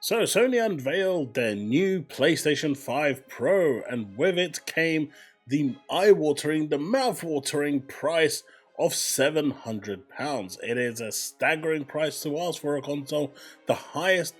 So Sony unveiled their new PlayStation 5 Pro, and with it came the eye-watering, the mouth-watering price of £700. It is a staggering price to ask for a console. It's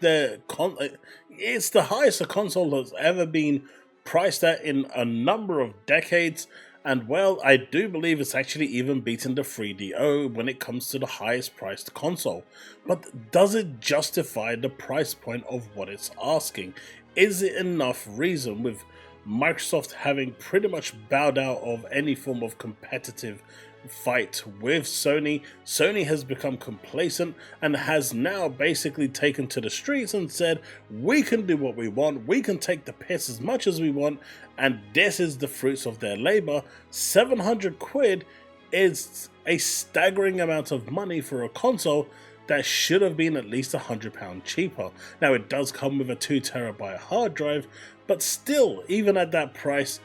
the highest a console has ever been priced at in a number of decades. And well, I do believe it's actually even beaten the 3DO when it comes to the highest priced console. But does it justify the price point of what it's asking? Is it enough reason, with Microsoft having pretty much bowed out of any form of competitive fight with Sony? Sony has become complacent and has now basically taken to the streets and said, we can do what we want, we can take the piss as much as we want, and this is the fruits of their labor. 700 quid is a staggering amount of money for a console that should have been at least £100 cheaper. Now, it does come with a 2TB hard drive, but still, even at that price,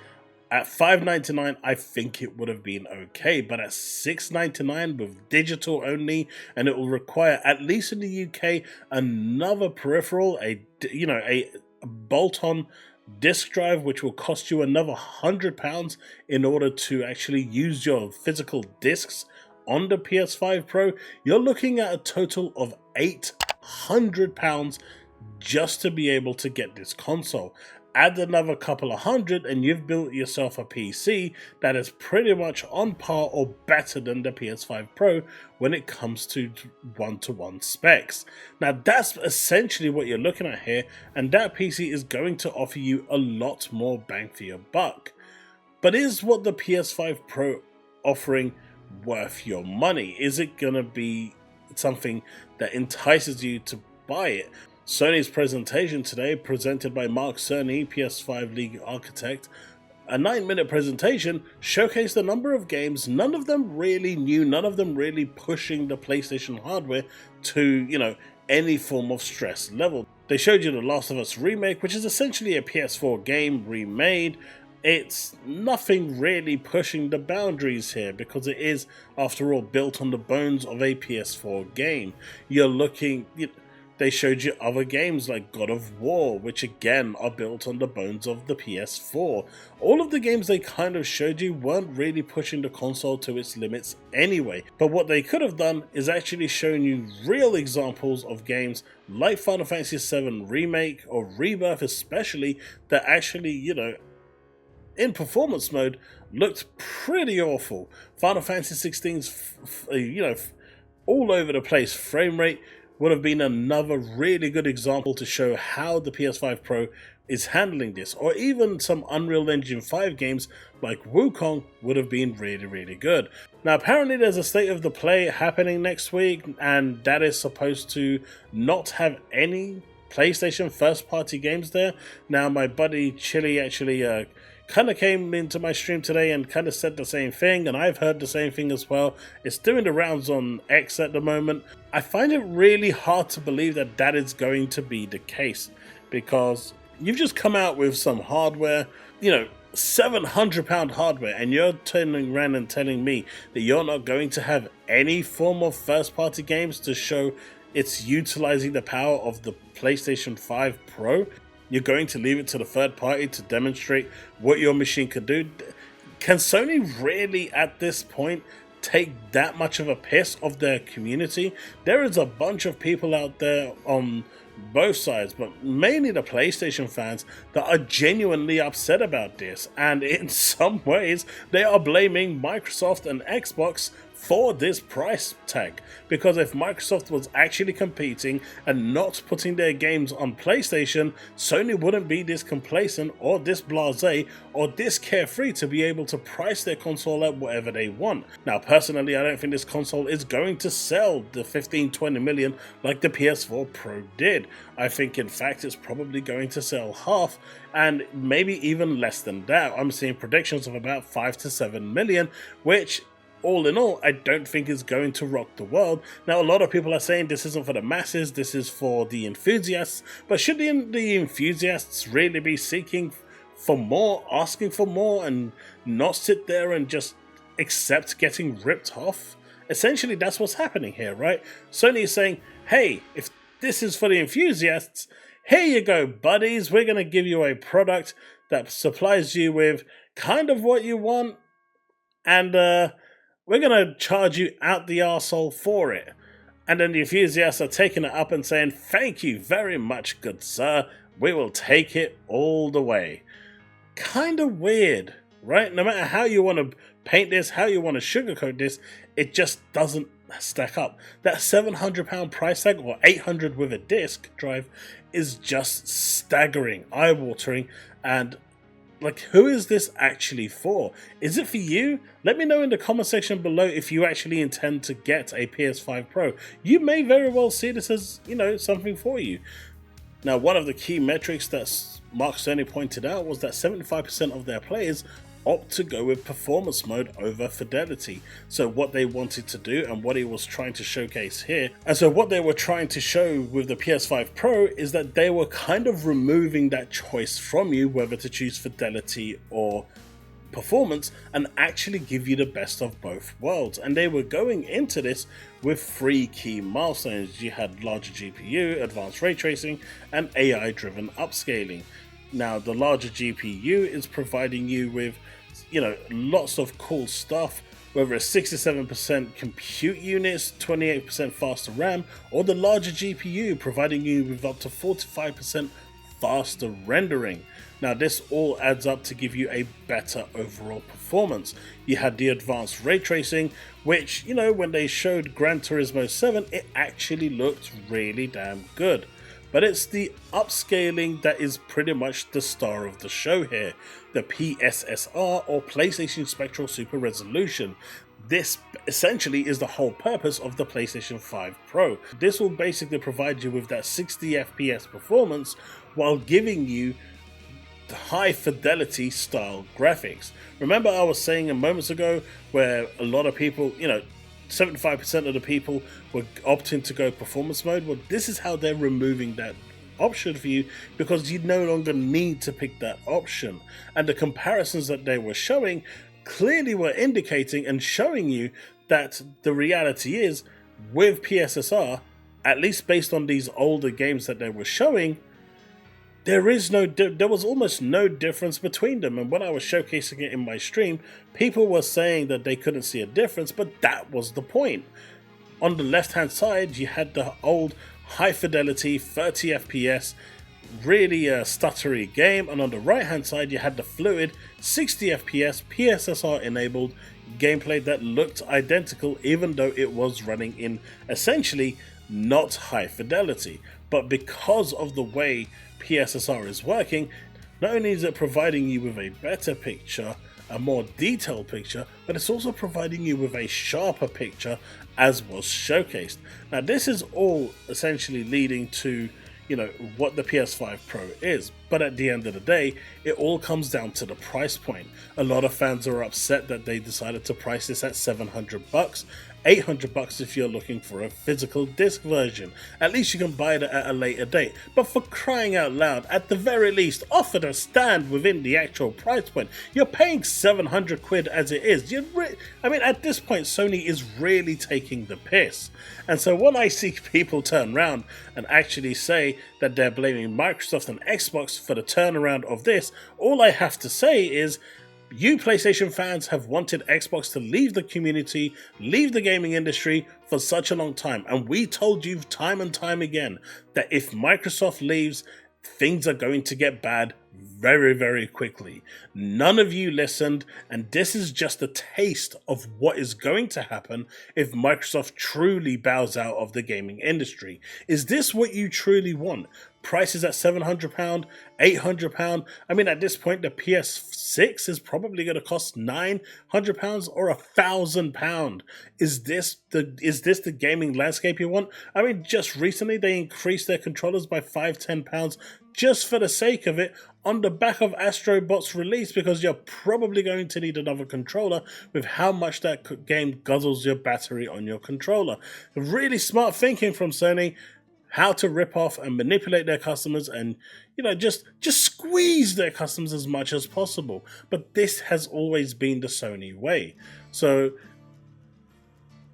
at $599, I think it would have been okay, but at $699 with digital only, and it will require, at least in the UK, another peripheral, a bolt-on disk drive, which will cost you another £100 in order to actually use your physical discs on the PS5 Pro. You're looking at a total of £800 just to be able to get this console. Add another couple of hundred and you've built yourself a PC that is pretty much on par or better than the PS5 Pro when it comes to one-to-one specs. Now, that's essentially what you're looking at here, and that PC is going to offer you a lot more bang for your buck. But is what the PS5 Pro offering worth your money? Is it going to be something that entices you to buy it? Sony's presentation today, presented by Mark Cerny, PS5 lead architect, a 9-minute presentation, showcased a number of games, none of them really new, none of them really pushing the PlayStation hardware to, any form of stress level. They showed you The Last of Us Remake, which is essentially a PS4 game remade. It's nothing really pushing the boundaries here because it is, after all, built on the bones of a PS4 game. They showed you other games like God of War, which again are built on the bones of the PS4. All of the games they kind of showed you weren't really pushing the console to its limits anyway. But what they could have done is actually shown you real examples of games like Final Fantasy VII Remake or Rebirth especially, that actually, in performance mode looked pretty awful. Final Fantasy XVI's, all over the place frame rate would have been another really good example to show how the PS5 Pro is handling this. Or even some Unreal Engine 5 games like Wukong would have been really, really good. Now, apparently there's a State of the Play happening next week, and that is supposed to not have any PlayStation first-party games there. Now, my buddy Chille actually kind of came into my stream today and kind of said the same thing, and I've heard the same thing as well. It's doing the rounds on X at the moment. I find it really hard to believe that that is going to be the case, because you've just come out with some hardware, £700 hardware, and you're turning around and telling me that you're not going to have any form of first-party games to show it's utilizing the power of the PlayStation 5 Pro. You're going to leave it to the third party to demonstrate what your machine could do. Can Sony really, at this point, take that much of a piss of their community? There is a bunch of people out there on both sides, but mainly the PlayStation fans, that are genuinely upset about this, and in some ways they are blaming Microsoft and Xbox for this price tag, because if Microsoft was actually competing and not putting their games on PlayStation, Sony wouldn't be this complacent or this blasé or this carefree to be able to price their console at whatever they want. Now, personally, I don't think this console is going to sell the 15-20 million like the PS4 Pro did. I think, in fact, it's probably going to sell half, and maybe even less than that. I'm seeing predictions of about 5 to 7 million, which, all in all, I don't think is going to rock the world. Now, a lot of people are saying this isn't for the masses, this is for the enthusiasts, but should the enthusiasts really be seeking for more, asking for more, and not sit there and just accept getting ripped off? Essentially, that's what's happening here, right? Sony is saying, hey, if this is for the enthusiasts, Here you go, buddies. We're going to give you a product that supplies you with kind of what you want, and we're going to charge you out the arsehole for it. And then the enthusiasts are taking it up and saying, thank you very much, good sir. We will take it all the way. Kind of weird, right? No matter how you want to paint this, how you want to sugarcoat this, it just doesn't stack up. That £700 price tag, or $800 with a disc drive, is just staggering, eye-watering, and like, who is this actually for? Is it for you? Let me know in the comment section below if you actually intend to get a PS5 Pro. You may very well see this as, something for you. Now, one of the key metrics that Mark Cerny pointed out was that 75% of their players opt to go with performance mode over fidelity. So what they wanted to do, and what he was trying to showcase here, and so what they were trying to show with the PS5 Pro is that they were kind of removing that choice from you whether to choose fidelity or performance, and actually give you the best of both worlds. And they were going into this with 3 key milestones. You had larger GPU, advanced ray tracing, and AI driven upscaling. Now, the larger GPU is providing you with lots of cool stuff, whether it's 67% compute units, 28% faster RAM, or the larger GPU providing you with up to 45% faster rendering. Now, this all adds up to give you a better overall performance. You had the advanced ray tracing, which, when they showed Gran Turismo 7, it actually looked really damn good. But it's the upscaling that is pretty much the star of the show here, the PSSR, or PlayStation Spectral Super Resolution. This essentially is the whole purpose of the PlayStation 5 Pro. This will basically provide you with that 60 FPS performance while giving you high fidelity style graphics. Remember, I was saying moments ago where a lot of people, 75% of the people were opting to go performance mode. Well, this is how they're removing that option for you, because you no longer need to pick that option. And the comparisons that they were showing clearly were indicating and showing you that the reality is, with PSSR, at least based on these older games that they were showing, there was almost no difference between them. And when I was showcasing it in my stream, people were saying that they couldn't see a difference, but that was the point. On the left hand side, you had the old high fidelity 30 FPS, really stuttery game, and on the right hand side you had the fluid 60 FPS PSSR enabled gameplay that looked identical, even though it was running in essentially not high fidelity. But because of the way PSSR is working, not only is it providing you with a better picture, a more detailed picture, but it's also providing you with a sharper picture, as was showcased. Now, this is all essentially leading to what the PS5 Pro is, but at the end of the day, it all comes down to the price point. A lot of fans are upset that they decided to price this at $700, $800 if you're looking for a physical disc version. At least you can buy it at a later date. But for crying out loud, at the very least, offer to stand within the actual price point. You're paying £700 as it is. At this point, Sony is really taking the piss. And so when I see people turn around and actually say that they're blaming Microsoft and Xbox for the turnaround of this, all I have to say is, you PlayStation fans have wanted Xbox to leave the community, leave the gaming industry for such a long time. And we told you time and time again that if Microsoft leaves, things are going to get bad very, very quickly. None of you listened, and this is just a taste of what is going to happen if Microsoft truly bows out of the gaming industry. Is this what you truly want? Prices at £700, £800. At this point, the PS6 is probably going to cost £900 or £1,000. Is this the gaming landscape you want? Just recently they increased their controllers by £5-10 just for the sake of it, on the back of Astrobot's release, because you're probably going to need another controller with how much that game guzzles your battery on your controller. Really smart thinking from Sony. How to rip off and manipulate their customers, and just squeeze their customers as much as possible. But this has always been the Sony way. So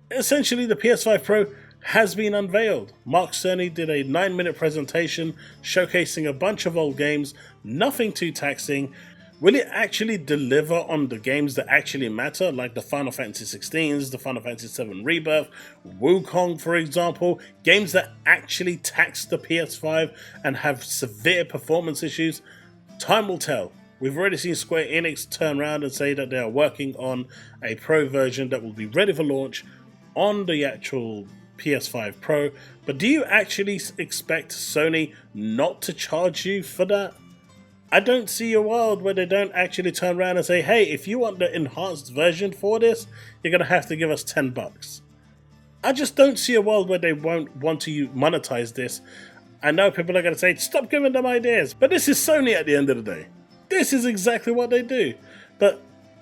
essentially, the PS5 Pro has been unveiled. Mark Cerny did a 9-minute presentation showcasing a bunch of old games, nothing too taxing. Will it actually deliver on the games that actually matter, like the Final Fantasy 16s, the Final Fantasy 7 Rebirth, Wukong, for example, games that actually tax the PS5 and have severe performance issues? Time will tell. We've already seen Square Enix turn around and say that they are working on a Pro version that will be ready for launch on the actual PS5 Pro, but do you actually expect Sony not to charge you for that? I don't see a world where they don't actually turn around and say, hey, if you want the enhanced version for this, you're going to have to give us $10. I just don't see a world where they won't want to monetize this. I know people are going to say, stop giving them ideas, but this is Sony at the end of the day. This is exactly what they do. But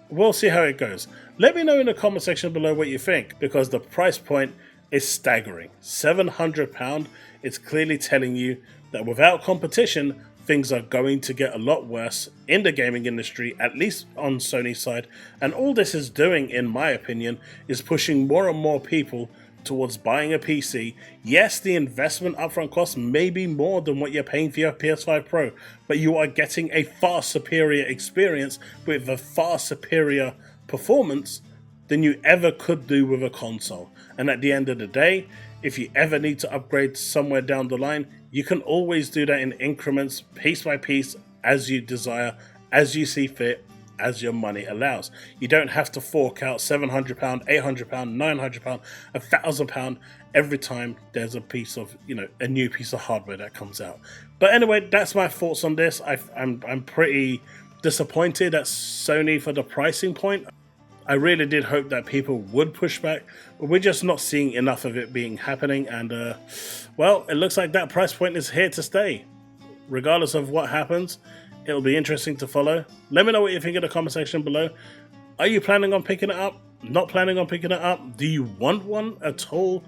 we'll see how it goes. Let me know in the comment section below what you think, because the price point is staggering. £700. It's clearly telling you that without competition, things are going to get a lot worse in the gaming industry, at least on Sony's side. And all this is doing, in my opinion, is pushing more and more people towards buying a PC. Yes, the investment upfront cost may be more than what you're paying for your PS5 Pro, but you are getting a far superior experience with a far superior performance than you ever could do with a console. And at the end of the day, if you ever need to upgrade somewhere down the line, you can always do that in increments, piece by piece, as you desire, as you see fit, as your money allows. You don't have to fork out £700, £800, £900, £1,000 every time there's a piece of, a new piece of hardware that comes out. But anyway, that's my thoughts on this. I'm pretty disappointed at Sony for the pricing point. I really did hope that people would push back, but we're just not seeing enough of it being happening. And well, it looks like that price point is here to stay. Regardless of what happens, it'll be interesting to follow. Let me know what you think in the comment section below. Are you planning on picking it up? Not planning on picking it up? Do you want one at all?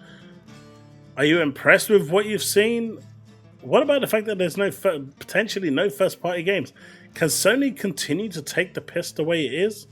Are you impressed with what you've seen? What about the fact that there's potentially no first-party games? Can Sony continue to take the piss the way it is?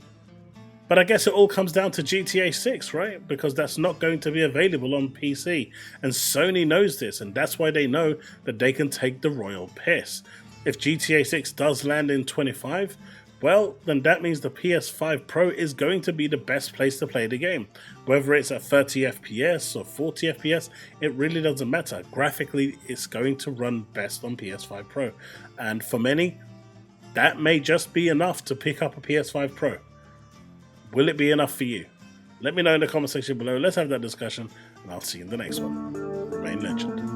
But I guess it all comes down to GTA 6, right? Because that's not going to be available on PC. And Sony knows this, and that's why they know that they can take the royal piss. If GTA 6 does land in 25, well, then that means the PS5 Pro is going to be the best place to play the game. Whether it's at 30 FPS or 40 FPS, it really doesn't matter. Graphically, it's going to run best on PS5 Pro. And for many, that may just be enough to pick up a PS5 Pro. Will it be enough for you? Let me know in the comment section below. Let's have that discussion, and I'll see you in the next one. Remain legend.